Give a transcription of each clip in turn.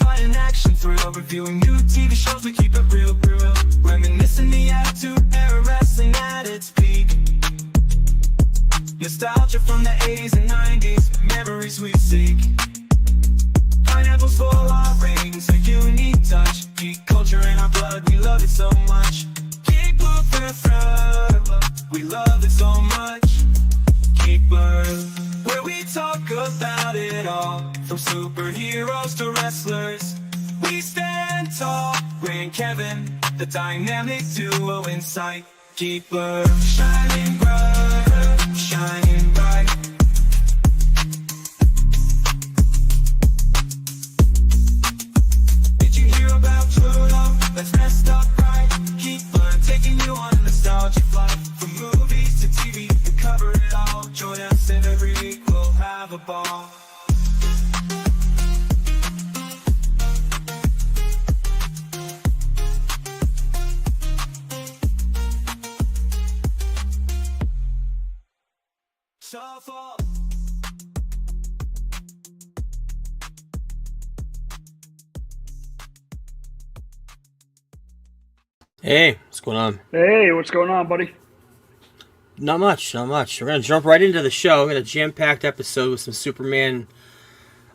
Finding action thrill, reviewing new TV shows, we keep it real, real. Reminiscing the attitude era, wrestling at its peak. Nostalgia from the 80s and 90s, memories we seek. Pineapples for our rings, a unique touch. Geek culture in our blood, we love it so much. Geek Blue forever, we love it so much. Geekblur, where we talk about it all, from superheroes to wrestlers. We stand tall, Ray and Kevin, the dynamic duo in sight. Geekblur, shining bright, shining bright. Did you hear about Pluto? That's messed up, right? Geekblur, taking you on a nostalgia flight. From movies to TV, we cover it all. Join us and every week we'll have a ball. Shuffle. Hey, what's going on? Hey, what's going on, buddy? Not much. We're going to jump right into the show. We got a jam-packed episode with some Superman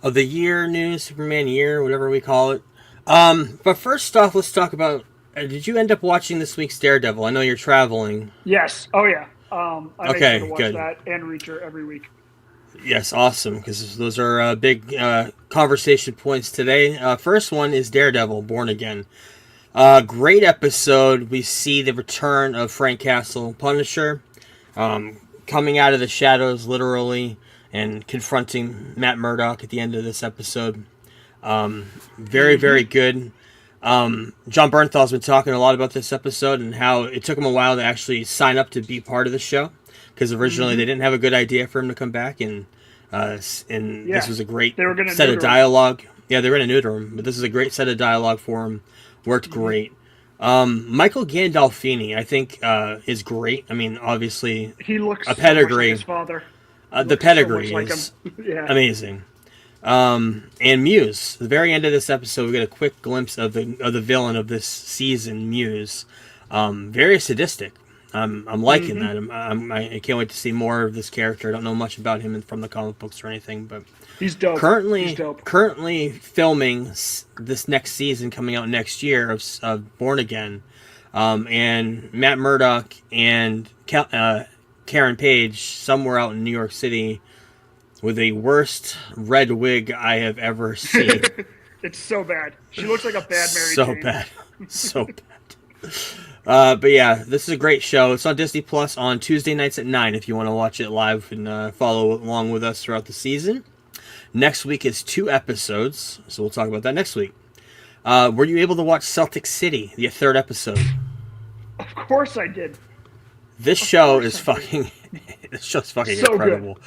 of the Year news, Superman Year, whatever we call it. But first off, let's talk about, did you end up watching this week's Daredevil? I know you're traveling. Yes. Oh, yeah. I make Okay, sure to watch good. that and Reacher every week. Yes, awesome, because those are big conversation points today. First one is Daredevil, Born Again. Great episode. We see the return of Frank Castle, Punisher, coming out of the shadows, literally, and confronting Matt Murdock at the end of this episode. Very, very good. John Bernthal's been talking a lot about this episode and how it took him a while to actually sign up to be part of the show, because originally they didn't have a good idea for him to come back, and this was a great set of dialogue. Yeah, they were going to neuter him, but this is a great set of dialogue for him. Worked great. Michael Gandolfini, I think, is great. I mean, obviously, he looks a pedigree. So much like his father. The pedigree so is yeah. amazing. And Muse. The very end of this episode, we get a quick glimpse of the villain of this season, Muse. Very sadistic. I'm liking that. I can't wait to see more of this character. I don't know much about him from the comic books or anything, but he's dope. Currently filming this next season coming out next year of Born Again, and Matt Murdock and Karen Page somewhere out in New York City with the worst red wig I have ever seen. It's so bad. She looks like a bad Mary Jane. So bad. But yeah, this is a great show. It's on Disney Plus on Tuesday nights at 9 if you want to watch it live and follow along with us throughout the season. Next week is 2 episodes, so we'll talk about that next week. Were you able to watch Celtic City, the 3rd episode? Of course I did. This show is fucking so incredible.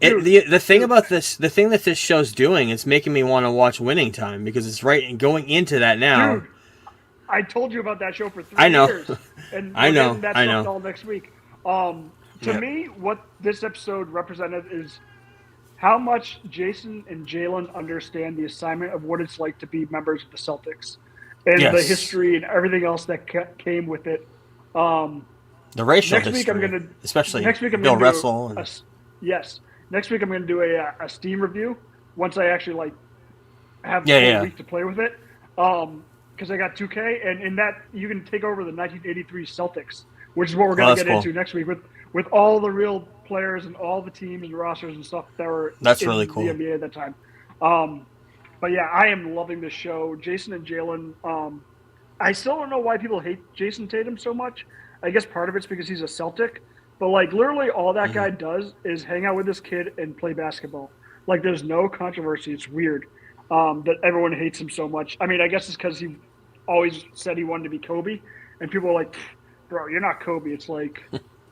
The thing about this, the thing that this show's doing is making me want to watch Winning Time, because it's going into that now. Dude, I told you about that show for 3 I know. years. And I know. That's I know. all next week. To me, what this episode represented is how much Jason and Jalen understand the assignment of what it's like to be members of the Celtics, and the history and everything else that came with it. The racial next history, week especially next week I'm Bill gonna Russell. Yes. Next week I'm going to do a Steam review once I actually have a week to play with it. Because I got 2K, and in that you can take over the 1983 Celtics, which is what we're going to get into next week with all the real players and all the teams and rosters and stuff that were in really cool. the NBA at that time. But yeah, I am loving this show. Jason and Jalen. I still don't know why people hate Jason Tatum so much. I guess part of it's because he's a Celtic. But, literally all that guy does is hang out with this kid and play basketball. There's no controversy. It's weird that everyone hates him so much. I mean, I guess it's because he always said he wanted to be Kobe. And people are like, bro, you're not Kobe. It's like,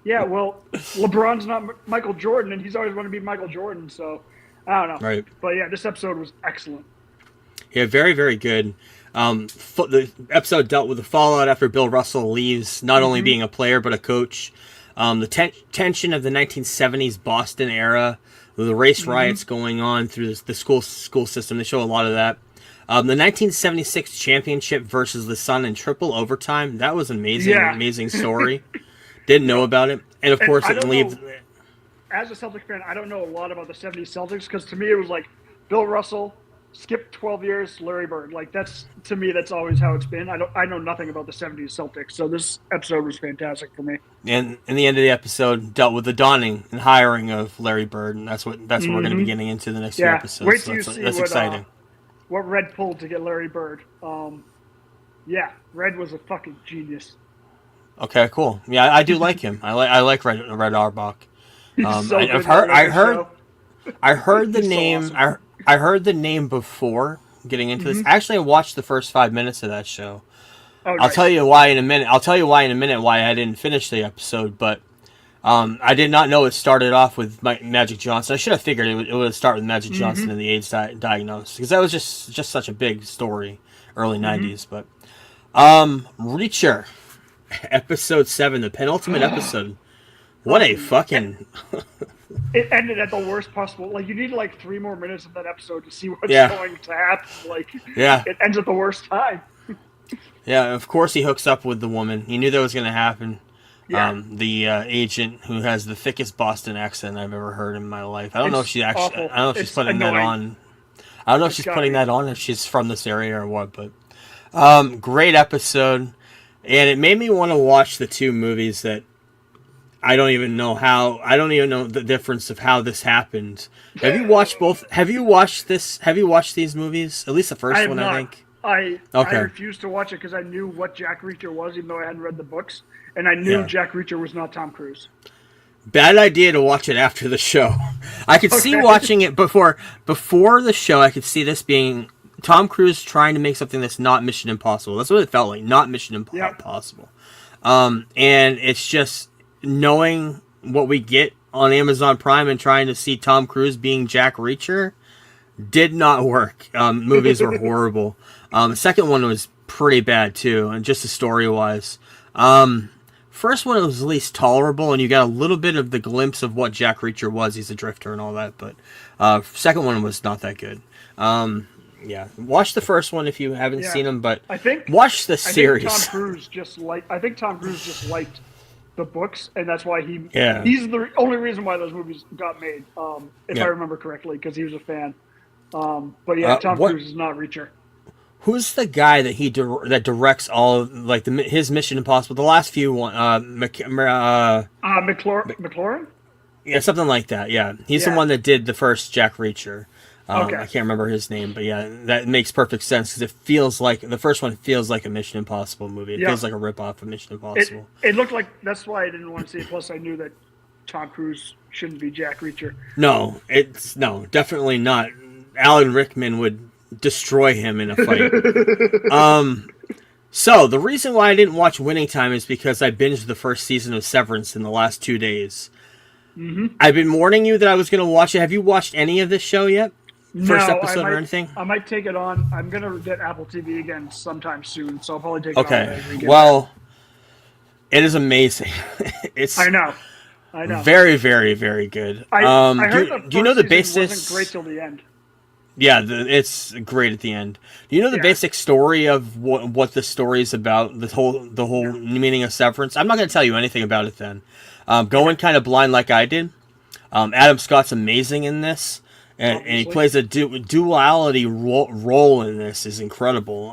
yeah, well, LeBron's not Michael Jordan, and he's always wanted to be Michael Jordan. So, I don't know. Right. But, yeah, this episode was excellent. Yeah, very, very good. The episode dealt with the fallout after Bill Russell leaves, not only being a player but a coach. The tension of the 1970s Boston era, the race riots going on through the school system. They show a lot of that. The 1976 championship versus the Sun in triple overtime. That was an amazing, Yeah. amazing story. Didn't know about it. And of course, I it don't leaves. know. As a Celtic fan, I don't know a lot about the 70s Celtics because to me it was like Bill Russell, skip 12 years, Larry Bird. Like that's to me that's always how it's been. I know nothing about the 70s Celtics, so this episode was fantastic for me. And in the end of the episode, dealt with the dawning and hiring of Larry Bird, and that's what we're going to be getting into the next few Yeah, episodes. wait So till you that's see that's what exciting. what Red pulled to get Larry Bird. Yeah, Red was a fucking genius. Okay, cool. Yeah, I do like him. I like Red Auerbach. He's so I, good I've heard at I the heard show. I heard the He's so name. awesome. I heard the name before getting into this. Actually, I watched the first 5 minutes of that show. Oh, I'll nice. tell you why in a minute. Why I didn't finish the episode, but I did not know it started off with Magic Johnson. I should have figured it would start with Magic Johnson and the AIDS diagnosis because that was just such a big story, early '90s. But Reacher, episode 7, the penultimate episode. What a fucking It ended at the worst possible. Like you need like 3 more minutes of that episode to see what's Yeah. going to happen. Like Yeah. it ends at the worst time. Yeah, of course he hooks up with the woman. He knew that was going to happen. Yeah. The agent who has the thickest Boston accent I've ever heard in my life. I don't know if It's she actually. awful. I don't know if she's It's putting that annoying. on. I don't know if It's she's gotta putting be. that on if she's from this area or what. But great episode, and it made me want to watch the 2 movies that I don't even know how. I don't even know the difference of how this happened. Have you watched both? Have you watched this? Have you watched these movies? At least the first I have one, not. I think. I Okay. refused to watch it because I knew what Jack Reacher was, even though I hadn't read the books, and I knew Yeah. Jack Reacher was not Tom Cruise. Bad idea to watch it after the show. I could see Okay. watching it before the show. I could see this being Tom Cruise trying to make something that's not Mission Impossible. That's what it felt like, not Mission Yep. Impossible. And it's just knowing what we get on Amazon Prime and trying to see Tom Cruise being Jack Reacher did not work. Movies were horrible. The second one was pretty bad too, and just the story wise. First one was at least tolerable, and you got a little bit of the glimpse of what Jack Reacher was. He's a drifter and all that, but second one was not that good. Yeah, watch the first one if you haven't Yeah. seen them, but I think watch the I think series. Tom Cruise just liked the books, and that's why Yeah. he's the only reason why those movies got made. If Yeah. I remember correctly, because he was a fan. But yeah, Tom what- Cruise is not Reacher. Who's the guy that that directs all of, like his Mission Impossible? The last few one, McLaurin? yeah, something like that. Yeah, he's the Yeah. one that did the first Jack Reacher. Okay. I can't remember his name, but yeah, that makes perfect sense because it feels like the first one feels like a Mission Impossible movie. It Yeah. feels like a ripoff of Mission Impossible. It looked like that's why I didn't want to see it. Plus, I knew that Tom Cruise shouldn't be Jack Reacher. No, definitely not. Alan Rickman would destroy him in a fight. So the reason why I didn't watch Winning Time is because I binged the first season of Severance in the last 2 days. I've been warning you that I was going to watch it. Have you watched any of this show yet? First No, episode I might, or anything? I might take it on. I'm gonna get Apple TV again sometime soon, so I'll probably take it on. Okay. as we get Well, it is amazing. It's there. I know. very, very, very good. I heard do you know the first season basis? wasn't great till the end. Yeah, it's great at the end. Do you know the Yeah. basic story of what the story is about? The whole meaning of Severance. I'm not going to tell you anything about it. Then, go in kind of blind like I did. Adam Scott's amazing in this, and he Obviously. plays a duality role in this is incredible.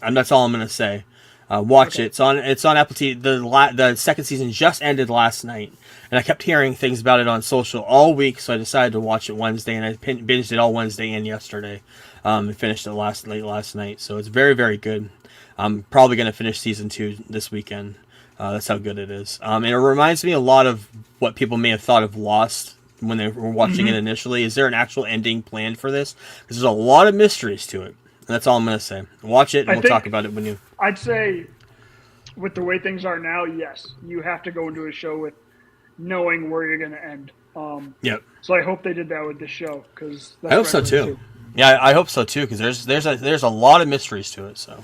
And that's all I'm going to say. Watch it. It's on Apple TV. The second season just ended last night, and I kept hearing things about it on social all week, so I decided to watch it Wednesday, and I binged it all Wednesday and yesterday. And finished it late last night, so it's very, very good. I'm probably going to finish season 2 this weekend. That's how good it is. And it reminds me a lot of what people may have thought of Lost when they were watching it initially. Is there an actual ending planned for this? Because there's a lot of mysteries to it. And that's all I'm going to say. Watch it, and I we'll think- talk about it when you... I'd say, with the way things are now, yes, you have to go into a show with knowing where you're gonna end. Yep. So I hope they did that with this show because I hope so too. Yeah, I hope so too because there's a lot of mysteries to it. So,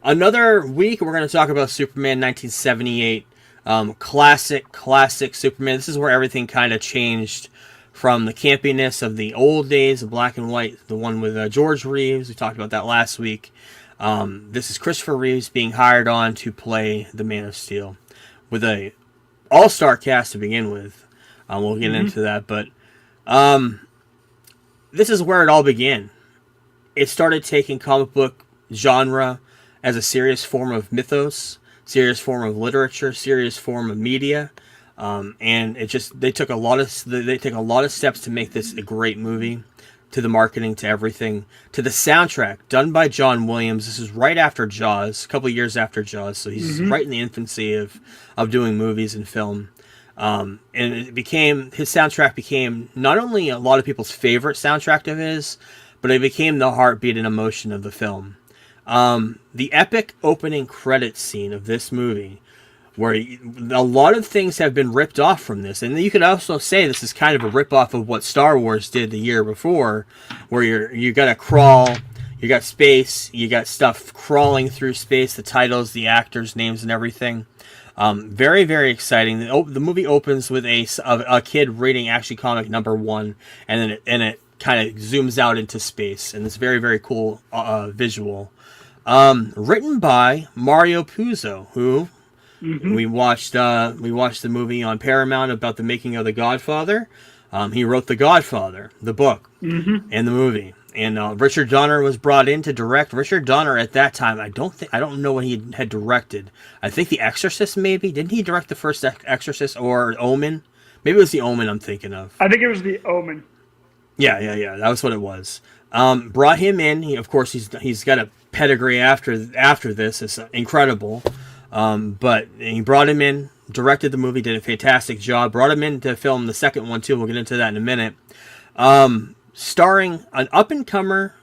another week we're going to talk about Superman 1978, classic Superman. This is where everything kind of changed from the campiness of the old days, the black and white, the one with George Reeves. We talked about that last week. This is Christopher Reeves being hired on to play the Man of Steel with a all-star cast to begin with. We'll get into that, but this is where it all began. It started taking comic book genre as a serious form of mythos, serious form of literature, serious form of media, and they take a lot of steps to make this a great movie, to the marketing, to everything, to the soundtrack done by John Williams. This is right after Jaws, a couple of years after Jaws, so he's right in the infancy of doing movies and film. And his soundtrack became not only a lot of people's favorite soundtrack of his, but it became the heartbeat and emotion of the film. The epic opening credits scene of this movie, where a lot of things have been ripped off from this, and you could also say this is kind of a rip-off of what Star Wars did the year before, where you got to crawl, you got space, you got stuff crawling through space, the titles, the actors' names, and everything. Very, very exciting. The movie opens with a kid reading Action Comic #1, and then it kind of zooms out into space, and it's very, very cool visual. Written by Mario Puzo, who we watched the movie on Paramount about the making of The Godfather. He wrote The Godfather, the book, and the movie. And Richard Donner was brought in to direct. Richard Donner at that time, I don't know what he had directed. I think The Exorcist, maybe. Didn't he direct the first Exorcist or Omen? Maybe it was The Omen I'm thinking of. I think it was The Omen. Yeah. That was what it was. Brought him in. Of course, he's got a pedigree after this. It's incredible. But he brought him in, directed the movie, did a fantastic job. Brought him in to film the second one too. We'll get into that in a minute. Starring an up-and-comer,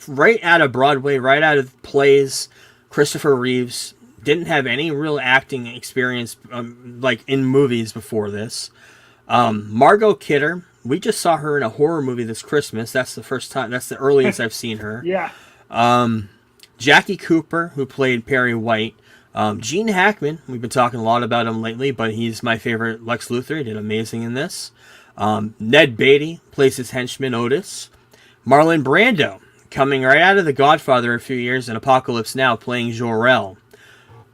right out of Broadway, right out of plays, Christopher Reeves. Didn't have any real acting experience like in movies before this. Margot Kidder. We just saw her in a horror movie this Christmas. That's the first time. That's the earliest I've seen her. Yeah. Jackie Cooper, who played Perry White. Gene Hackman. We've been talking a lot about him lately, but he's my favorite Lex Luthor. He did amazing in this. Ned Beatty plays his henchman Otis. Marlon Brando, coming right out of The Godfather a few years in Apocalypse Now, playing Jor-El.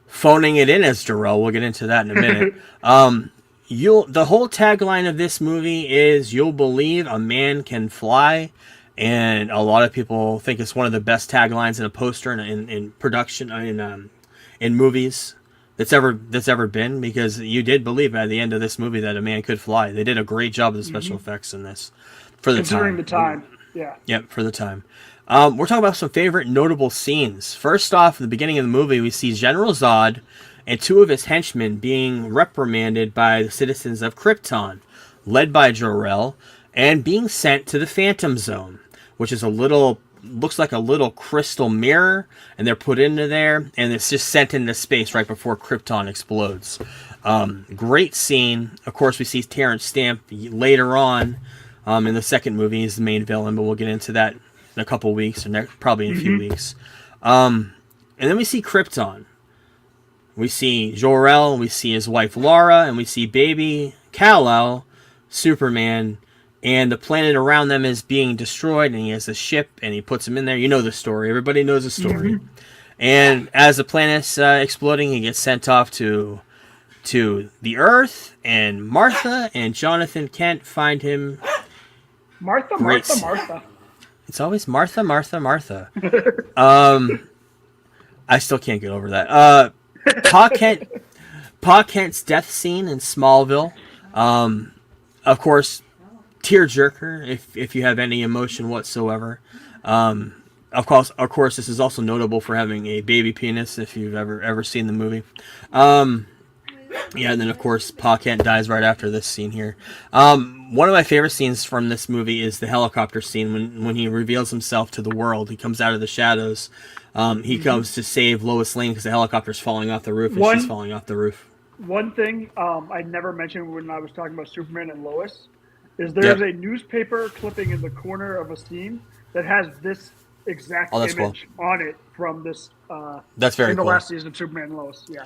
Phoning it in as Jor-El. We'll get into that in a minute. The whole tagline of this movie is "You'll believe a man can fly," and a lot of people think it's one of the best taglines in a poster in production in movies that's ever been, because you did believe at the end of this movie that a man could fly. They did a great job of the special effects in this for the Considering time. the time, yeah. Yep, for the time. We're talking about some favorite notable scenes. First off, at the beginning of the movie, we see General Zod and two of his henchmen being reprimanded by the citizens of Krypton, led by Jor-El, and being sent to the Phantom Zone, which is looks like a little crystal mirror, and they're put into there, and it's just sent into space right before Krypton explodes. Great scene. Of course, we see Terrence Stamp later on in the second movie. He's the main villain, but we'll get into that in a couple weeks, or probably in a few weeks. And then we see Krypton. We see Jor-El, we see his wife Lara, and we see baby Kal-El, Superman, and the planet around them is being destroyed, and he has a ship, and he puts him in there. You know the story. Everybody knows the story. And as the planet's exploding, he gets sent off to the Earth, and Martha and Jonathan Kent find him. Martha. It's always Martha. I still can't get over that. Pa Kent's death scene in Smallville. Of course, tearjerker if you have any emotion whatsoever. Of course, this is also notable for having a baby penis if you've ever seen the movie. Yeah, and then of course Pa Kent dies right after this scene here. One of my favorite scenes from this movie is the helicopter scene when he reveals himself to the world. He comes out of the shadows. He comes to save Lois Lane because the helicopter's falling off the roof, and she's falling off the roof. One thing I never mentioned when I was talking about Superman and Lois is there's a newspaper clipping in the corner of a scene that has this exact image on it from this. That's very in the cool. last season of Superman and Lois. Yeah.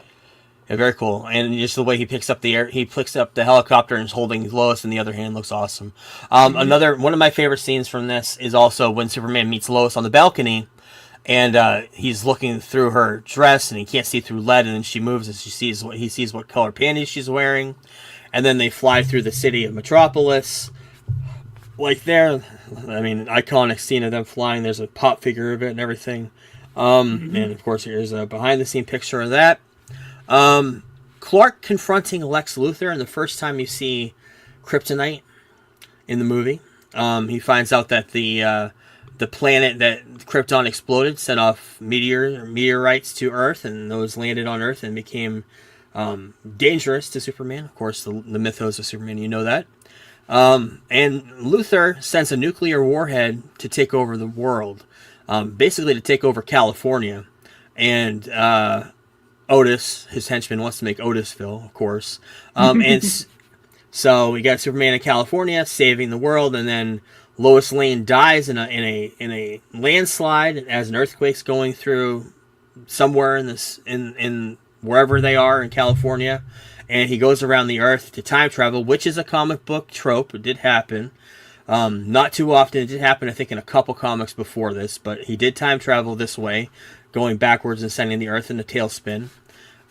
Yeah, very cool. And just the way he picks up he picks up the helicopter and is holding Lois in the other hand looks awesome. Another one of my favorite scenes from this is also when Superman meets Lois on the balcony, and he's looking through her dress and he can't see through lead, and then she moves and he sees what color panties she's wearing, and then they fly through the city of Metropolis. Like there, I mean, iconic scene of them flying. There's a pop figure of it and everything. And of course, here's a behind the scene picture of that. Clark confronting Lex Luthor, and the first time you see Kryptonite in the movie, he finds out that the planet that Krypton exploded sent off meteorites to Earth, and those landed on Earth and became dangerous to Superman. Of course, the mythos of Superman, you know that. And Luthor sends a nuclear warhead to take over the world, basically to take over California, and Otis, his henchman, wants to make Otisville, of course. So we got Superman in California saving the world, and then Lois Lane dies in a landslide as an earthquake's going through somewhere in wherever they are in California, and he goes around the Earth to time travel, which is a comic book trope. It did happen. Not too often. It did happen, I think, in a couple comics before this, but he did time travel this way, going backwards and sending the Earth in a tailspin.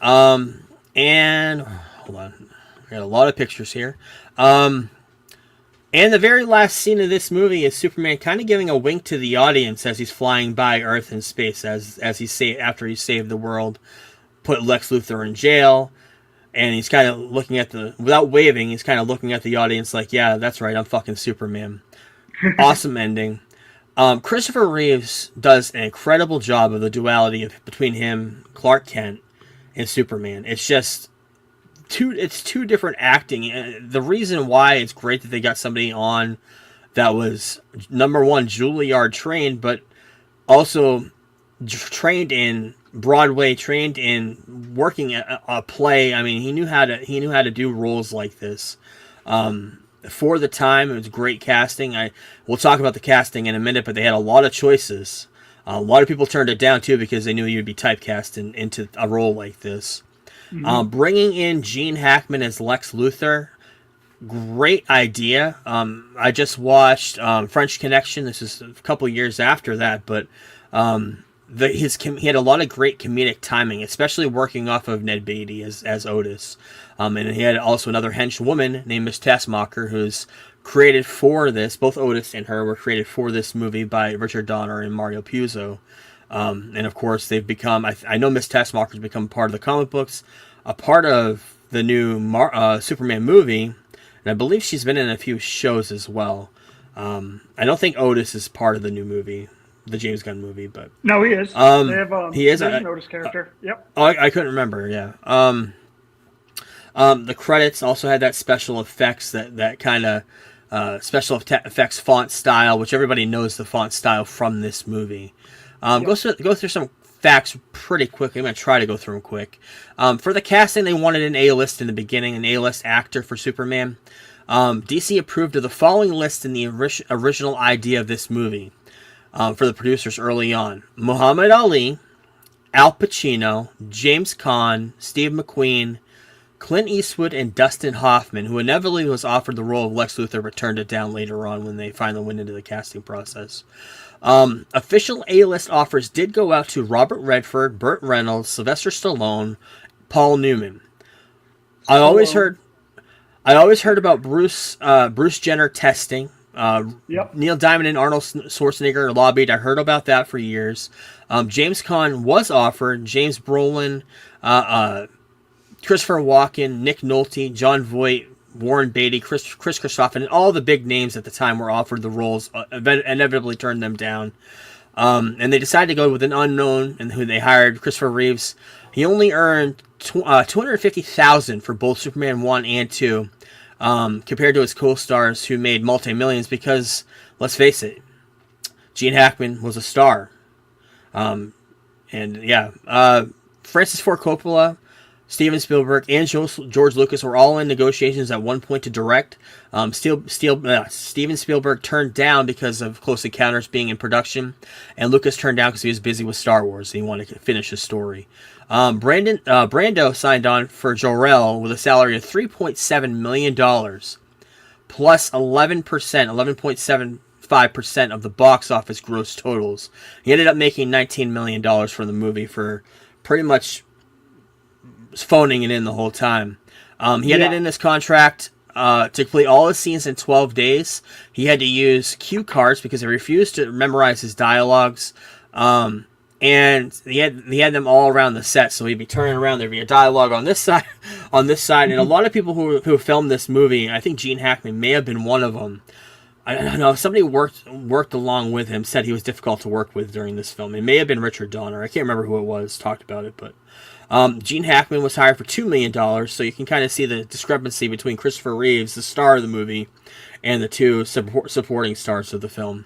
And hold on, I got a lot of pictures here. And the very last scene of this movie is Superman kind of giving a wink to the audience as he's flying by Earth and space, as he after he saved the world, put Lex Luthor in jail, and he's kind of looking at without waving, he's kind of looking at the audience like, yeah, that's right, I'm fucking Superman. Awesome ending. Christopher Reeves does an incredible job of the duality between him, Clark Kent, and Superman. It's just two different acting. The reason why it's great that they got somebody on that was, number one, Juilliard trained, but also trained in Broadway, trained in working a play. I mean, he knew how to do roles like this. For the time, it was great casting. We'll talk about the casting in a minute, but they had a lot of choices. A lot of people turned it down too because they knew you'd be typecast into a role like this. Bringing in Gene Hackman as Lex Luthor, great idea. I just watched French Connection. This is a couple years after that, but he had a lot of great comedic timing, especially working off of Ned Beatty as Otis. And he had also another henchwoman named Miss Taskmaster, who's created for this. Both Otis and her were created for this movie by Richard Donner and Mario Puzo. And of course, they've become, I know Miss Taskmaster's become part of the comic books, a part of the new Superman movie, and I believe she's been in a few shows as well. I don't think Otis is part of the new movie, the James Gunn movie, but no, he is. He is an Otis character. Yep. Oh, I couldn't remember. Yeah. The credits also had that special effects, that kind of special effects font style, which everybody knows the font style from this movie. Go through some facts pretty quickly. I'm going to try to go through them quick. For the casting, they wanted an A-list in the beginning, an A-list actor for Superman. DC approved of the following list in the original idea of this movie for the producers early on: Muhammad Ali, Al Pacino, James Caan, Steve McQueen, Clint Eastwood, and Dustin Hoffman, who inevitably was offered the role of Lex Luthor but turned it down later on when they finally went into the casting process. Official A-list offers did go out to Robert Redford, Burt Reynolds, Sylvester Stallone, Paul Newman. I always heard about Bruce Jenner testing. Neil Diamond and Arnold Schwarzenegger lobbied. I heard about that for years. James Caan was offered. James Brolin, Christopher Walken, Nick Nolte, John Voight, Warren Beatty, Chris Christopher, and all the big names at the time were offered the roles, inevitably turned them down. And they decided to go with an unknown, and who they hired, Christopher Reeves. He only earned $250,000 for both Superman 1 and 2, compared to his co-stars who made multi-millions, because, let's face it, Gene Hackman was a star. Francis Ford Coppola Steven Spielberg and George Lucas were all in negotiations at one point to direct. Steven Spielberg turned down because of Close Encounters being in production, and Lucas turned down because he was busy with Star Wars and he wanted to finish his story. Brando signed on for Jor-El with a salary of $3.7 million, plus 11.75% of the box office gross totals. He ended up making $19 million from the movie for pretty much phoning it in the whole time. He had it in his contract to complete all his scenes in 12 days. He had to use cue cards because he refused to memorize his dialogues. And he had them all around the set, so he'd be turning around. There'd be a dialogue on this side, and a lot of people who filmed this movie, I think Gene Hackman may have been one of them. I don't know. Somebody worked along with him said he was difficult to work with during this film. It may have been Richard Donner. I can't remember who it was. Talked about it, but Gene Hackman was hired for $2 million, so you can kind of see the discrepancy between Christopher Reeves, the star of the movie, and the two supporting stars of the film.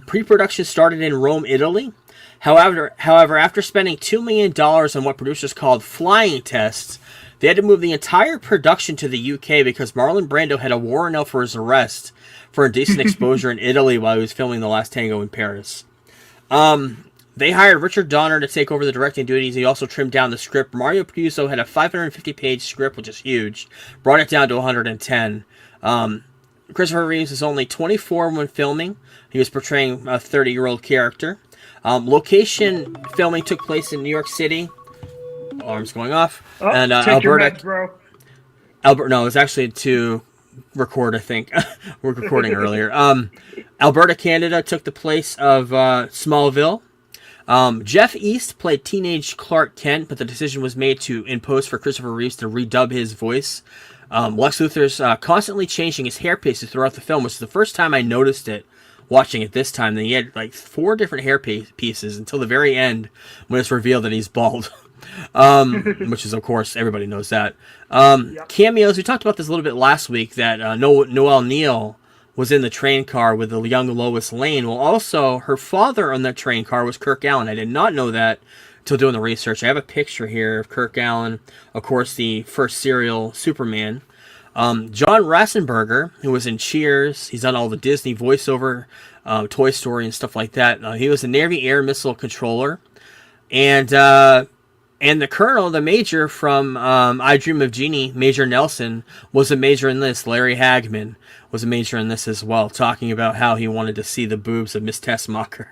Pre-production started in Rome, Italy. However, after spending $2 million on what producers called flying tests, they had to move the entire production to the UK because Marlon Brando had a warrant out for his arrest for indecent exposure in Italy while he was filming The Last Tango in Paris. They hired Richard Donner to take over the directing duties. He also trimmed down the script. Mario Puzo had a 550-page script, which is huge. Brought it down to 110. Christopher Reeves was only 24 when filming. He was portraying a 30-year-old character. Location filming took place in New York City. Alarm's going off. And Alberta. No, it was actually to record, I think. We're recording earlier. Alberta, Canada took the place of Smallville. Jeff East played teenage Clark Kent, but the decision was made in post for Christopher Reeves to redub his voice. Lex Luthor's constantly changing his hair pieces throughout the film, which is the first time I noticed it watching it this time. Then he had like 4 different hair pieces until the very end when it's revealed that he's bald. Which is, of course, everybody knows that. Cameos, we talked about this a little bit last week, that Noelle Neal was in the train car with the young Lois Lane. Well, also, her father on that train car was Kirk Alyn. I did not know that until doing the research. I have a picture here of Kirk Alyn, of course, the first serial Superman. John Ratzenberger, who was in Cheers, he's done all the Disney voiceover, Toy Story and stuff like that. He was a Navy Air Missile Controller. And the colonel, the major from I Dream of Jeannie, Major Nelson, was a major in this. Larry Hagman was a major in this as well, talking about how he wanted to see the boobs of Miss Tessmacher.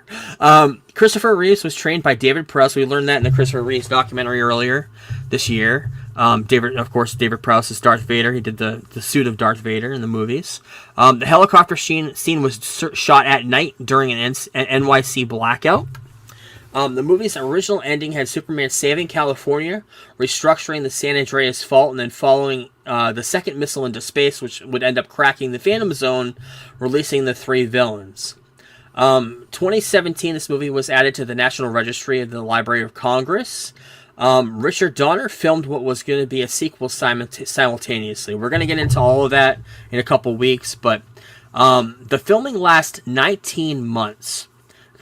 Christopher Reeves was trained by David Prowse. We learned that in the Christopher Reeves documentary earlier this year. David Prowse is Darth Vader. He did the suit of Darth Vader in the movies. The helicopter scene was shot at night during an NYC blackout. The movie's original ending had Superman saving California, restructuring the San Andreas Fault, and then following the second missile into space, which would end up cracking the Phantom Zone, releasing the 3 villains. 2017, this movie was added to the National Registry of the Library of Congress. Richard Donner filmed what was going to be a sequel simultaneously. We're going to get into all of that in a couple weeks, but the filming lasted 19 months.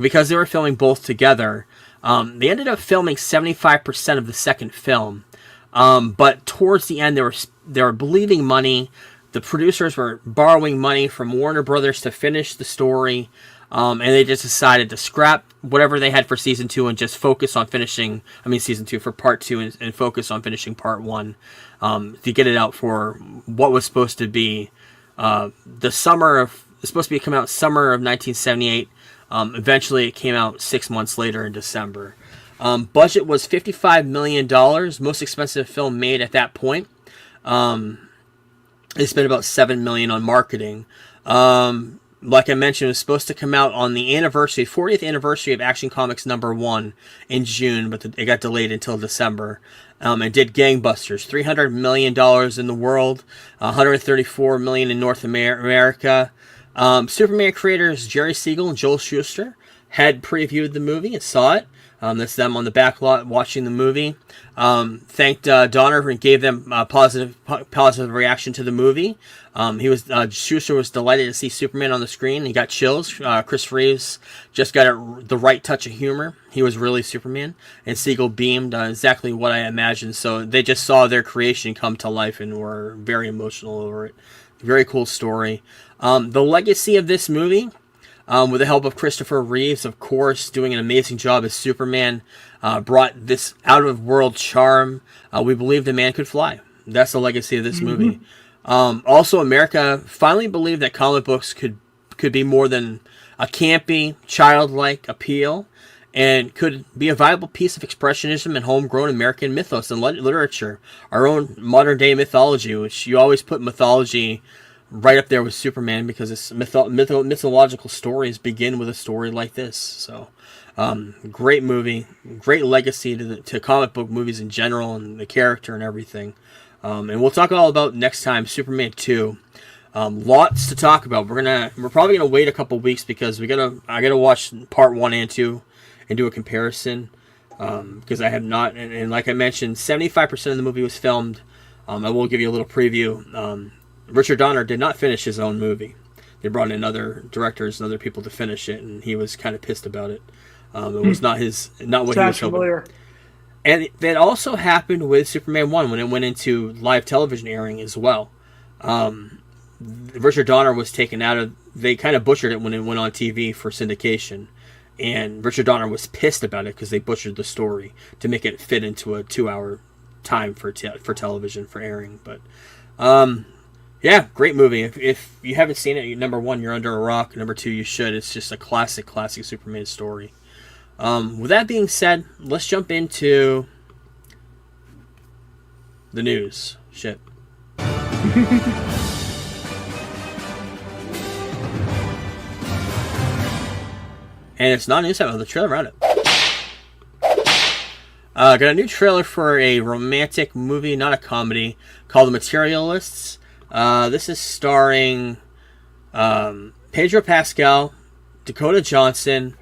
Because they were filming both together, they ended up filming 75% of the second film. But towards the end, they were bleeding money. The producers were borrowing money from Warner Brothers to finish the story. And they just decided to scrap whatever they had for season 2 and just focus on finishing, season 2 for part 2 and focus on finishing part 1 to get it out for what was supposed to be it's supposed to be come out summer of 1978. Eventually, it came out 6 months later in December. Budget was $55 million, most expensive film made at that point. They spent about $7 million on marketing. Like I mentioned, it was supposed to come out on the 40th anniversary of Action Comics #1 in June, but it got delayed until December. It did gangbusters, $300 million in the world, $134 million in North America. Superman creators Jerry Siegel and Joel Shuster had previewed the movie and saw it. That's them on the back lot watching the movie. Thanked Donner and gave them a positive reaction to the movie. Schuster was delighted to see Superman on the screen. He got chills. Chris Reeves just got the right touch of humor. He was really Superman, and Siegel beamed exactly what I imagined. So they just saw their creation come to life and were very emotional over it. Very cool story. The legacy of this movie, with the help of Christopher Reeves, of course, doing an amazing job as Superman, brought this out-of-world charm. We believed a man could fly. That's the legacy of this movie. Also, America finally believed that comic books could be more than a campy, childlike appeal, and could be a viable piece of expressionism and homegrown American mythos and literature. Our own modern-day mythology, which you always put mythology right up there with Superman because it's mythological stories begin with a story like this. So, great movie, great legacy to comic book movies in general and the character and everything. And we'll talk all about next time Superman 2. Lots to talk about. We're probably gonna wait a couple weeks because I gotta watch part 1 and 2 and do a comparison because I have not. And like I mentioned, 75% of the movie was filmed. I will give you a little preview. Richard Donner did not finish his own movie. They brought in other directors and other people to finish it, and he was kind of pissed about it. It was not what he was hoping. And that also happened with Superman 1 when it went into live television airing as well. Richard Donner was taken out of... They kind of butchered it when it went on TV for syndication. And Richard Donner was pissed about it because they butchered the story to make it fit into a 2-hour time for television, for airing. But... yeah, great movie. If you haven't seen it, number 1, you're under a rock. Number 2, you should. It's just a classic Superman story. With that being said, let's jump into the news. Shit. And it's not news, I have the trailer around it. Got a new trailer for a romantic movie, not a comedy, called The Materialists. This is starring Pedro Pascal, Dakota Johnson,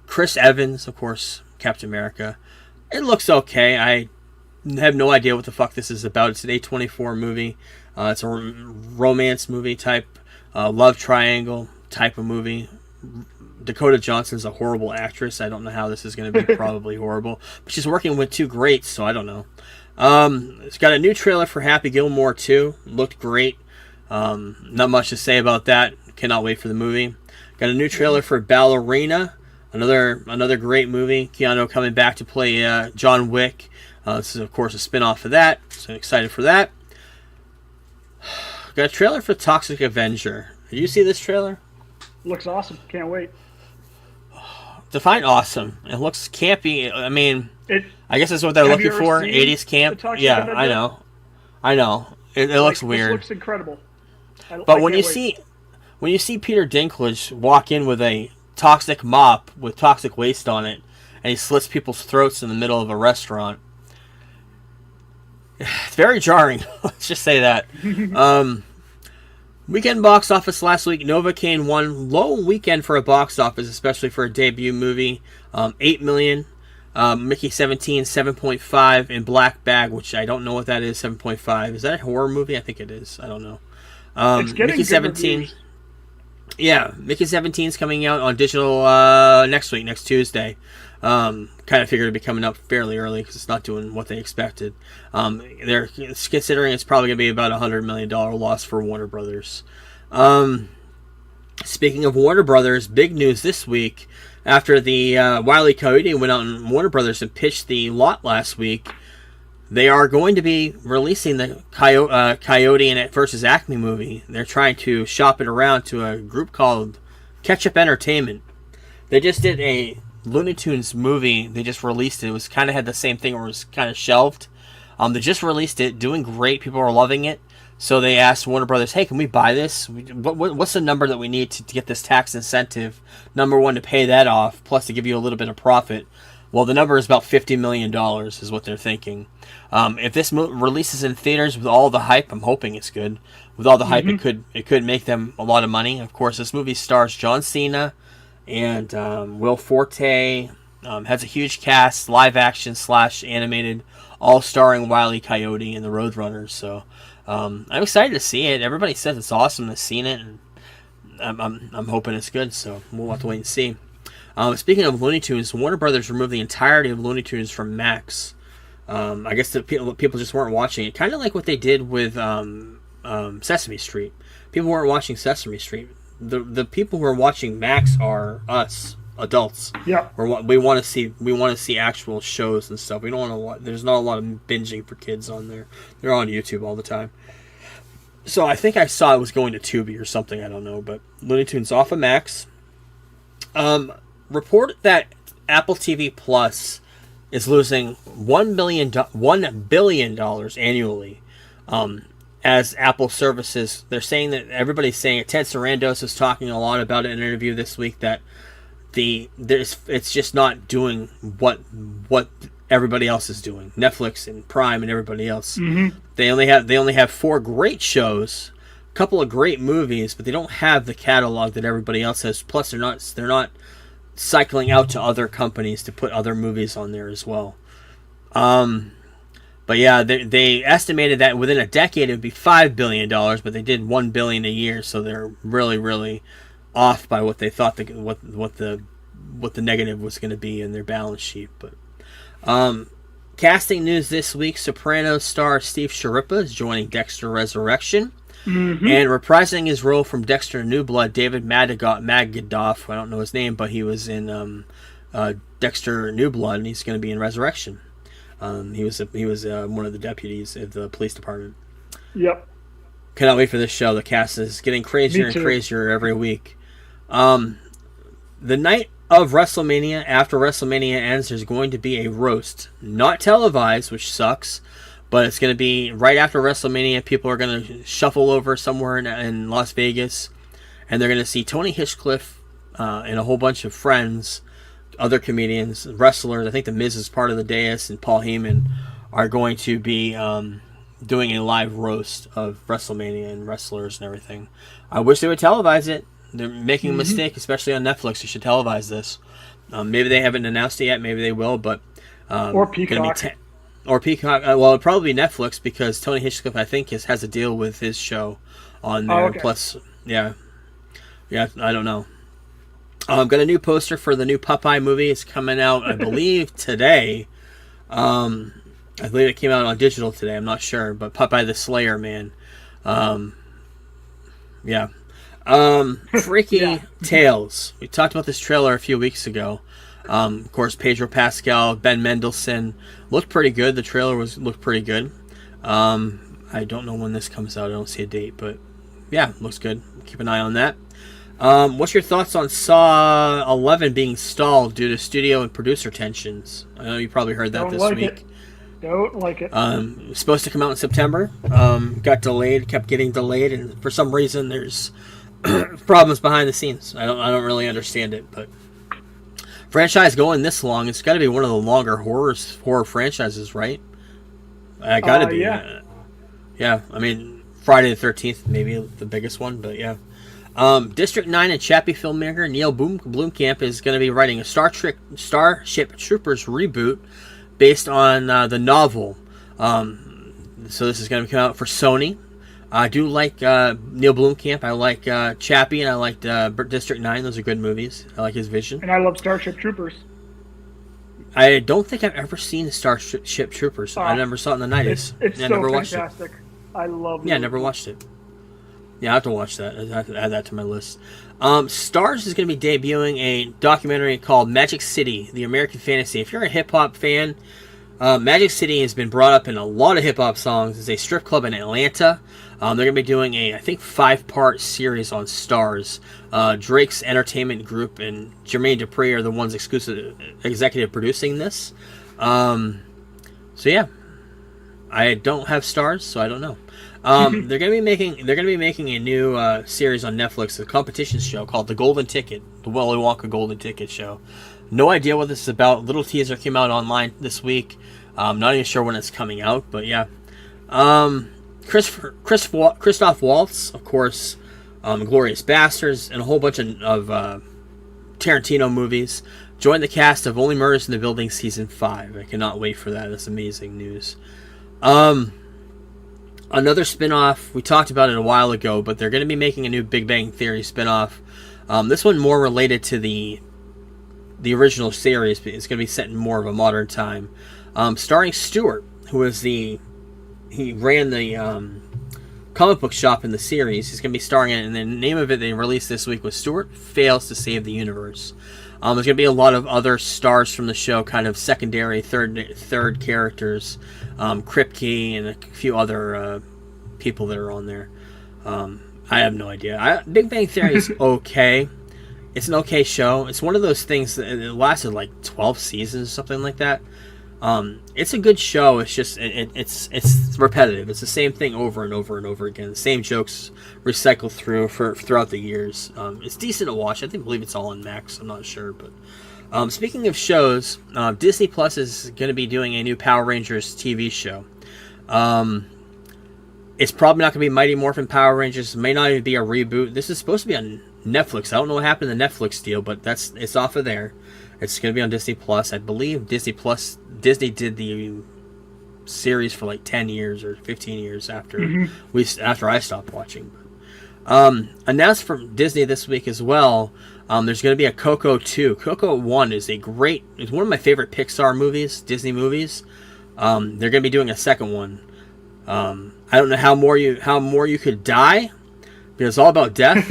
Chris Evans, of course, Captain America. It looks okay. I have no idea what the fuck this is about. It's an A24 movie. It's a romance movie type, love triangle type of movie. Dakota Johnson's a horrible actress. I don't know how this is going to be. Probably horrible. But she's working with two greats, so I don't know. It's got a new trailer for Happy Gilmore 2. Looked great. Not much to say about that. Cannot wait for the movie. Got a new trailer for Ballerina. Another great movie. Keanu coming back to play John Wick. This is, of course, a spin-off of that. So excited for that. Got a trailer for Toxic Avenger. Did you see this trailer? Looks awesome. Can't wait. Define awesome. It looks campy. I mean, I guess that's what they're looking for. 80s camp. Yeah, Avenger? I know. It looks weird. It looks incredible. But when you see Peter Dinklage walk in with a toxic mop with toxic waste on it, and he slits people's throats in the middle of a restaurant, it's very jarring. Let's just say that. Weekend box office last week. Novocaine won. Low weekend for a box office, especially for a debut movie. 8 million. Mickey 17, 7.5. And Black Bag, which I don't know what that is, 7.5. Is that a horror movie? I think it is. I don't know. It's getting Mickey 17. Reviews. Yeah, Mickey 17 is coming out on digital next week, next Tuesday. Kind of figured it'd be coming up fairly early because it's not doing what they expected. They're considering it's probably going to be about $100 million loss for Warner Brothers. Speaking of Warner Brothers, big news this week. After the Wile E. Coyote went out on Warner Brothers and pitched the lot last week, they are going to be releasing the Coyote and versus Acme movie. They're trying to shop it around to a group called Ketchup Entertainment. They just did a Looney Tunes movie. They just released it. It was kind of had the same thing, or was kind of shelved. They just released it, doing great. People are loving it. So they asked Warner Brothers, "Hey, can we buy this? What's the number that we need to get this tax incentive? Number one, to pay that off, plus to give you a little bit of profit." Well, the number is about $50 million, is what they're thinking. If this releases in theaters with all the hype, I'm hoping it's good. With all the hype, it could make them a lot of money. Of course, this movie stars John Cena, and Will Forte has a huge cast, live action / animated, all starring Wile E. Coyote and the Roadrunners. So I'm excited to see it. Everybody says it's awesome. I've seen it, and I'm hoping it's good. So we'll have to wait and see. Speaking of Looney Tunes, Warner Brothers removed the entirety of Looney Tunes from Max. I guess the people just weren't watching it. Kind of like what they did with Sesame Street. People weren't watching Sesame Street. The people who are watching Max are us adults. Yeah. We want to see actual shows and stuff. We don't want to. There's not a lot of binging for kids on there. They're on YouTube all the time. So I think I saw it was going to Tubi or something. I don't know, but Looney Tunes off of Max. Reported that Apple TV Plus is losing $1 billion annually as Apple services. They're saying that everybody's saying it. Ted Sarandos is talking a lot about it in an interview this week that it's just not doing what everybody else is doing. Netflix and Prime and everybody else. Mm-hmm. They only have 4 great shows, a couple of great movies, but they don't have the catalog that everybody else has. Plus, they're not cycling out to other companies to put other movies on there as well. But yeah, they estimated that within a decade it would be $5 billion, but they did $1 billion a year, so they're really, really off by what they thought what the negative was going to be in their balance sheet. But casting news this week: Sopranos star Steve Sciarippa is joining Dexter Resurrection. Mm-hmm. And reprising his role from Dexter New Blood, David Magadoff, I don't know his name, but he was in Dexter New Blood, and he's going to be in Resurrection. He was one of the deputies at the police department. Yep. Cannot wait for this show. The cast is getting crazier and crazier every week. The night of WrestleMania, after WrestleMania ends, there's going to be a roast. Not televised, which sucks. But it's going to be right after WrestleMania. People are going to shuffle over somewhere in Las Vegas. And they're going to see Tony Hinchcliffe and a whole bunch of friends, other comedians, wrestlers. I think The Miz is part of the dais, and Paul Heyman are going to be doing a live roast of WrestleMania and wrestlers and everything. I wish they would televise it. They're making a mistake, especially on Netflix. They should televise this. Maybe they haven't announced it yet. Maybe they will. But or Peacock. Or Peacock. Well, it'll probably be Netflix because Tony Hinchcliffe, I think, has a deal with his show on there. Okay. Plus, yeah, I don't know. Got a new poster for the new Popeye movie. It's coming out, I believe, today. I believe it came out on digital today. I'm not sure, but Popeye the Slayer, man. Yeah. Freaky Tales. We talked about this trailer a few weeks ago. Of course, Pedro Pascal, Ben Mendelsohn looked pretty good. The trailer looked pretty good. I don't know when this comes out. I don't see a date, but yeah, looks good. Keep an eye on that. What's your thoughts on Saw 11 being stalled due to studio and producer tensions? I know you probably heard that this week. Don't like it. It was supposed to come out in September. Got delayed, kept getting delayed, and for some reason there's problems behind the scenes. I don't really understand it, but franchise going this long, it's got to be one of the longer horror franchises, right? Got to be. Yeah. I mean, Friday the 13th, maybe the biggest one, but yeah. District 9 and Chappie filmmaker Neil Blomkamp is going to be writing a Starship Troopers reboot based on the novel. So this is going to come out for Sony. I do like Neil Blomkamp. I like Chappie, and I like District 9. Those are good movies. I like his vision. And I love Starship Troopers. I don't think I've ever seen Starship Troopers. I never saw it in the 90s. It's so never fantastic. I love it. Yeah, I never watched it. Yeah, I have to watch that. I have to add that to my list. Starz is going to be debuting a documentary called Magic City, the American Fantasy. If you're a hip-hop fan, Magic City has been brought up in a lot of hip-hop songs. It's a strip club in Atlanta. They're going to be doing a, I think, 5-part series on Starz. Drake's entertainment group and Jermaine Dupri are the ones executive producing this. So yeah, I don't have Starz, so I don't know. They're going to be making a new series on Netflix, a competition show called The Golden Ticket, the Willy Wonka Golden Ticket show. No idea what this is about. Little teaser came out online this week. Not even sure when it's coming out, but yeah. Christoph Waltz, of course, Glorious Bastards, and a whole bunch of Tarantino movies. Joined the cast of Only Murders in the Building Season 5. I cannot wait for that. That's amazing news. Another spin-off, we talked about it a while ago, but they're going to be making a new Big Bang Theory spin-off. This one more related to the original series, but it's going to be set in more of a modern time. Starring Stewart, who was he ran the comic book shop in the series. He's going to be starring in it, and the name of it they released this week was Stewart Fails to Save the Universe. There's going to be a lot of other stars from the show, kind of secondary, third characters, Kripke and a few other people that are on there. I have no idea. Big Bang Theory is okay. It's an okay show. It's one of those things that it lasted like 12 seasons, something like that. It's a good show. It's just it's repetitive. It's the same thing over and over and over again. The same jokes recycled throughout the years. It's decent to watch. I believe it's all on Max. I'm not sure, but speaking of shows, Disney Plus is going to be doing a new Power Rangers TV show. It's probably not going to be Mighty Morphin Power Rangers. It may not even be a reboot. This is supposed to be on Netflix. I don't know what happened to the Netflix deal, but it's off of there. It's going to be on Disney Plus. I believe Disney did the series for like 10 years or 15 years after I stopped watching. Announced from Disney this week as well, there's going to be a Coco 2. Coco 1 is it's one of my favorite Pixar movies, Disney movies. They're going to be doing a second one. I don't know how more you could die, because it's all about death.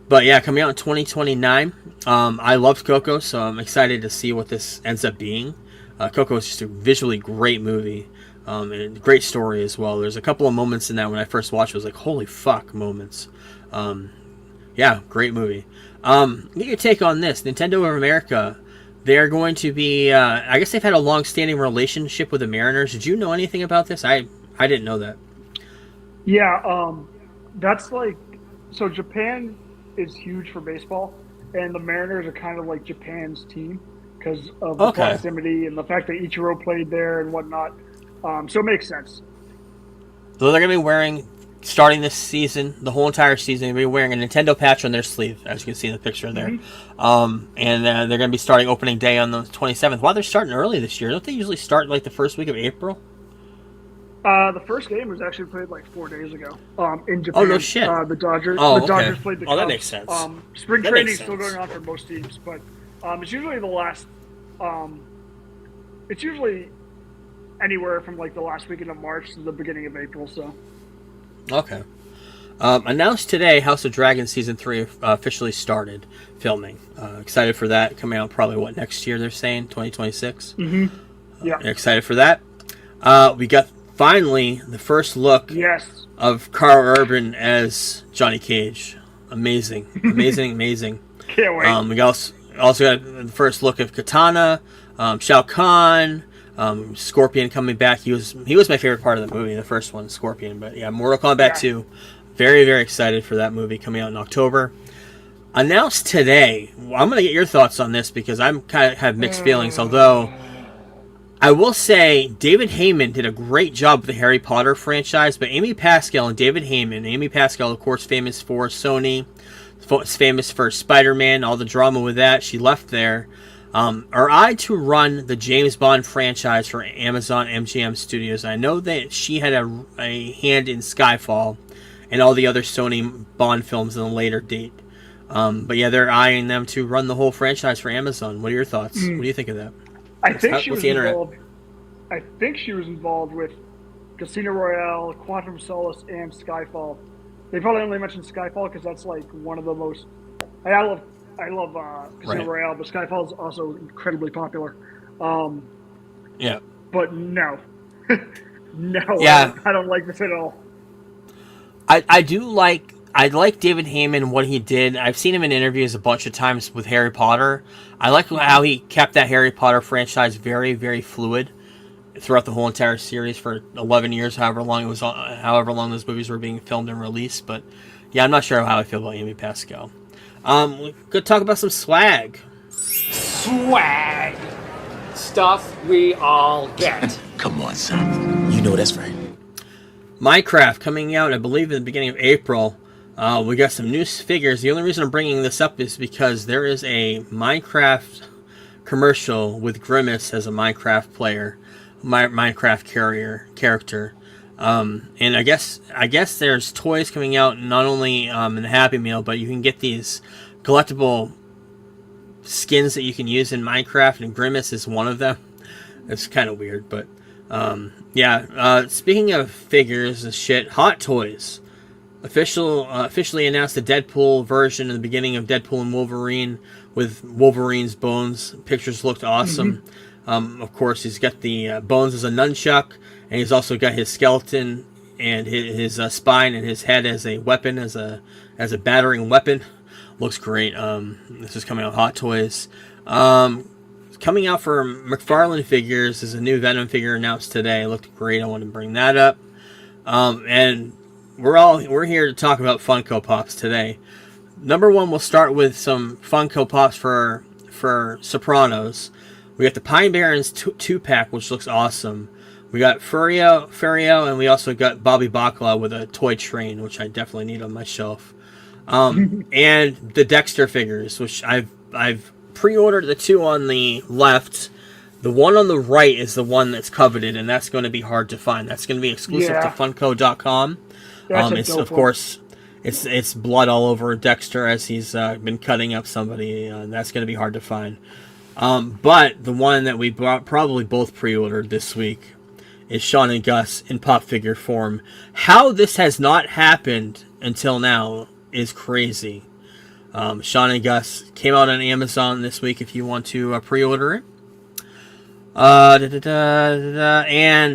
But yeah, coming out in 2029. I loved Coco, so I'm excited to see what this ends up being. Coco is just a visually great movie, and a great story as well. There's a couple of moments in that when I first watched it, I was like, holy fuck moments. Yeah, great movie. Get your take on this. Nintendo of America, they're going to be, I guess they've had a long-standing relationship with the Mariners. Did you know anything about this? I didn't know that. Yeah, that's like, so Japan is huge for baseball, and the Mariners are kind of like Japan's team because of the proximity and the fact that Ichiro played there and whatnot. So it makes sense. So they're going to be wearing, starting this season, the whole entire season, they're going to be wearing a Nintendo patch on their sleeve, as you can see in the picture there. And they're going to be starting opening day on the 27th. Wow, they're starting early this year. Don't they usually start like the first week of April? The first game was actually played like 4 days ago in Japan. Oh, no shit. The Dodgers. Oh, Dodgers played the Cubs. Oh, that makes sense. Spring training is still going on for most teams, but it's usually the last. It's usually anywhere from like the last weekend of March to the beginning of April. So. Okay. Announced today, House of Dragons Season 3 officially started filming. Excited for that. Coming out probably, next year they're saying? 2026? Mm-hmm. Yeah. Excited for that. We got, finally, the first look of Carl Urban as Johnny Cage. Amazing. Amazing. Can't wait. We also got the first look of Katana, Shao Kahn, Scorpion coming back. He was my favorite part of the movie, the first one, Scorpion. But yeah, Mortal Kombat 2. Very, very excited for that movie coming out in October. Announced today. I'm going to get your thoughts on this because I'm kind of have mixed feelings. Although I will say David Heyman did a great job with the Harry Potter franchise, but Amy Pascal and David Heyman. Amy Pascal, of course, famous for Sony. Famous for Spider-Man, all the drama with that. She left there. Are I to run the James Bond franchise for Amazon MGM Studios? I know that she had a hand in Skyfall and all the other Sony Bond films in a later date. But yeah, they're eyeing them to run the whole franchise for Amazon. What are your thoughts? What do you think of that? I think she was involved with Casino Royale, Quantum of Solace, and Skyfall. They probably only mentioned Skyfall because that's like one of the most. I love Casino Royale, but Skyfall is also incredibly popular. Yeah. But no, Yeah. I don't like this at all. I like David Heyman, what he did. I've seen him in interviews a bunch of times with Harry Potter. I like how he kept that Harry Potter franchise very, very fluid throughout the whole entire series for 11 years, however long those movies were being filmed and released. But yeah, I'm not sure how I feel about Amy Pascal. We could talk about some swag. Swag! Stuff we all get. Come on, son. You know that's right. Minecraft coming out, I believe, in the beginning of April. We got some new figures. The only reason I'm bringing this up is because there is a Minecraft commercial with Grimace as a Minecraft player, Minecraft character. And I guess there's toys coming out not only in the Happy Meal, but you can get these collectible skins that you can use in Minecraft, and Grimace is one of them. It's kind of weird, but speaking of figures and shit, Hot Toys officially announced the Deadpool version in the beginning of Deadpool and Wolverine with Wolverine's bones. Pictures looked awesome. Of course, he's got the bones as a nunchuck, and he's also got his skeleton and his spine and his head as a weapon, as a battering weapon. Looks great. This is coming out Hot Toys. Coming out for McFarlane Figures is a new Venom figure announced today. It looked great. I wanted to bring that up. And we're here to talk about Funko Pops today. Number one, we'll start with some Funko Pops for Sopranos. We got the Pine Barrens 2-pack, which looks awesome. We got Furio, and we also got Bobby Bacala with a toy train, which I definitely need on my shelf. And the Dexter figures, which I've pre-ordered the two on the left. The one on the right is the one that's coveted, and that's going to be hard to find. That's going to be exclusive to Funko.com. It's blood all over Dexter as he's been cutting up somebody, and that's going to be hard to find. But the one that we probably both pre-ordered this week is Sean and Gus in pop figure form. How this has not happened until now is crazy. Sean and Gus came out on Amazon this week if you want to pre-order it. And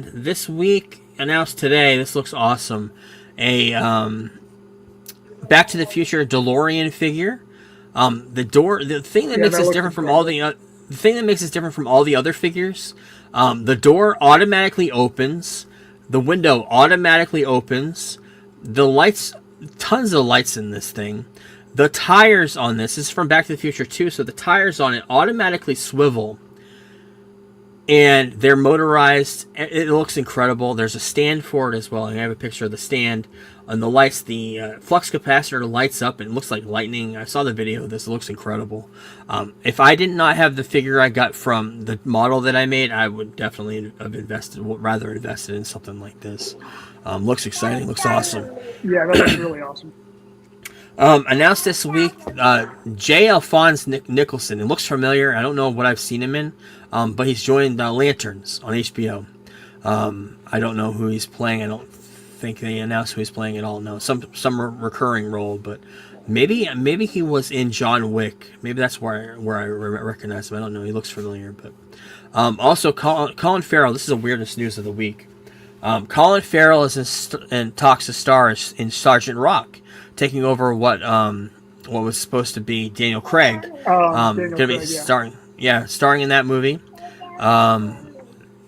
this week, announced today, this looks awesome. A Back to the Future DeLorean figure. The thing that makes this different from all the other figures, the door automatically opens, the window automatically opens, the lights, tons of lights in this thing. The tires on this is from Back to the Future 2, so the tires on it automatically swivel. And they're motorized. It looks incredible. There's a stand for it as well. And I have a picture of the stand. And the lights, the flux capacitor lights up and it looks like lightning. I saw the video of this. It looks incredible. If I did not have the figure I got from the model that I made, I would definitely have rather invested in something like this. Looks exciting. Looks awesome. Yeah, that looks really awesome. Announced this week, J. Alphonse Nicholson. It looks familiar. I don't know what I've seen him in, but he's joined Lanterns on HBO. I don't know who he's playing. I don't think they announced who he's playing at all. No, some recurring role, but maybe he was in John Wick. Maybe that's where I recognize him. I don't know. He looks familiar, but also Colin Farrell. This is the weirdest news of the week. Colin Farrell is in talks to star in Sergeant Rock, taking over what was supposed to be Daniel Craig. Gonna be starring in that movie.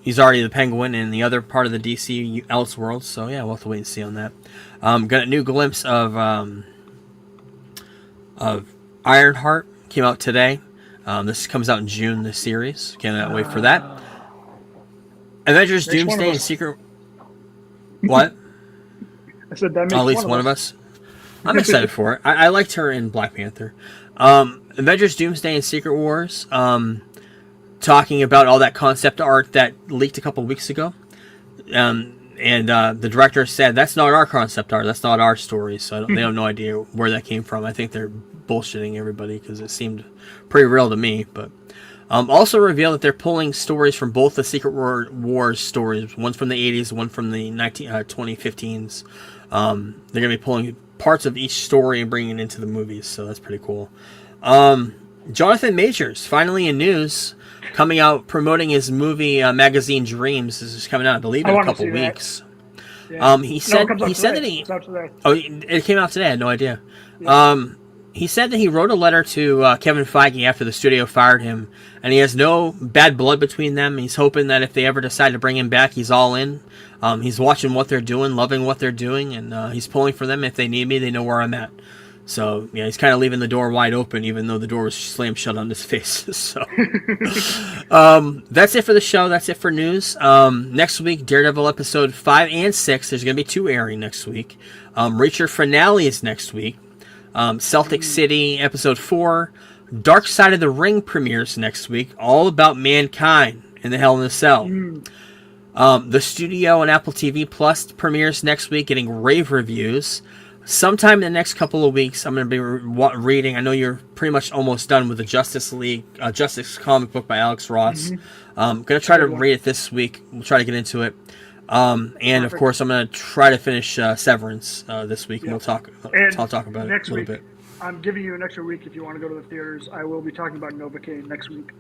He's already the Penguin in the other part of the DC Elseworlds, so yeah, we'll have to wait and see on that. Got a new glimpse of Ironheart, came out today. This comes out in June, this series. Cannot wait for that. Avengers Doomsday and Secret... What? I said that makes at least one of us. I'm excited for it. I liked her in Black Panther. Avengers Doomsday and Secret Wars. Talking about all that concept art that leaked a couple weeks ago. And the director said, that's not our concept art. That's not our story. So they have no idea where that came from. I think they're bullshitting everybody because it seemed pretty real to me. But also revealed that they're pulling stories from both the Secret Wars stories. One from the 80s, one from the 2015s. They're going to be pulling parts of each story and bringing it into the movies. So that's pretty cool. Jonathan Majors, finally in news, coming out promoting his movie magazine Dreams. This is coming out, I believe, in a couple weeks. Yeah. He said that he... Oh, it came out today. I had no idea. Yeah. He said that he wrote a letter to Kevin Feige after the studio fired him, and he has no bad blood between them. He's hoping that if they ever decide to bring him back, he's all in. He's watching what they're doing, loving what they're doing, and he's pulling for them. If they need me, they know where I'm at. So, yeah, he's kind of leaving the door wide open, even though the door was slammed shut on his face. So, that's it for the show. That's it for news. Next week, Daredevil episode 5 and 6. There's going to be 2 airing next week. Reacher finale is next week. Celtic City episode 4. Dark Side of the Ring premieres next week. All about Mankind in the Hell in a Cell. The Studio and Apple TV Plus premieres next week, getting rave reviews. Sometime in the next couple of weeks, I'm going to be reading. I know you're pretty much almost done with the Justice League, Justice comic book by Alex Ross. I'm going to try to read it this week. We'll try to get into it. And of course, I'm going to try to finish Severance this week, and we'll talk about it a little bit. I'm giving you an extra week if you want to go to the theaters. I will be talking about Novocaine next week.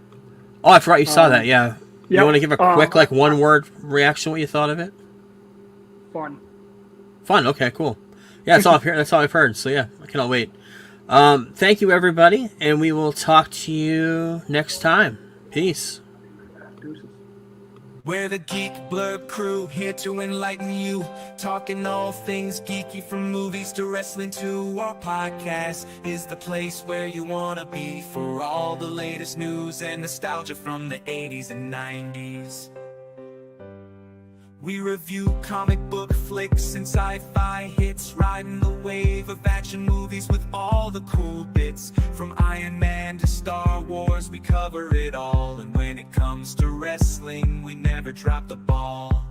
Oh, I forgot you saw that. Yeah. You want to give a quick, one word reaction? What you thought of it? Fun. Okay, cool. Yeah, that's all I've heard. That's all I've heard. So yeah, I cannot wait. Thank you, everybody, and we will talk to you next time. Peace. We're the Geek Blurb crew, here to enlighten you. Talking all things geeky, from movies to wrestling to our podcast is the place where you wanna be for all the latest news and nostalgia from the 80s and 90s. We review comic book flicks and sci-fi hits, riding the wave of action movies with all the cool bits. From Iron Man to Star Wars, we cover it all. And when it comes to wrestling, we never drop the ball.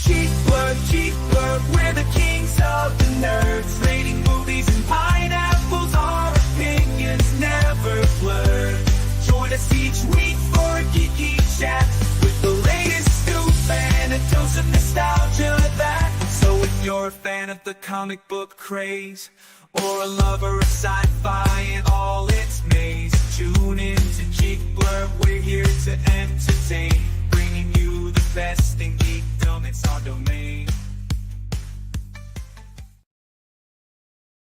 Geek Blurb, we're the kings of the nerds, rating movies and pineapples, our opinions never blurred. Join us each week for a geeky chat with the latest news and a dose of nostalgia that. So if you're a fan of the comic book craze, or a lover of sci-fi and all its maze, tune in to Geek Blurb, we're here to entertain, bringing you the best in geekdom, it's our domain.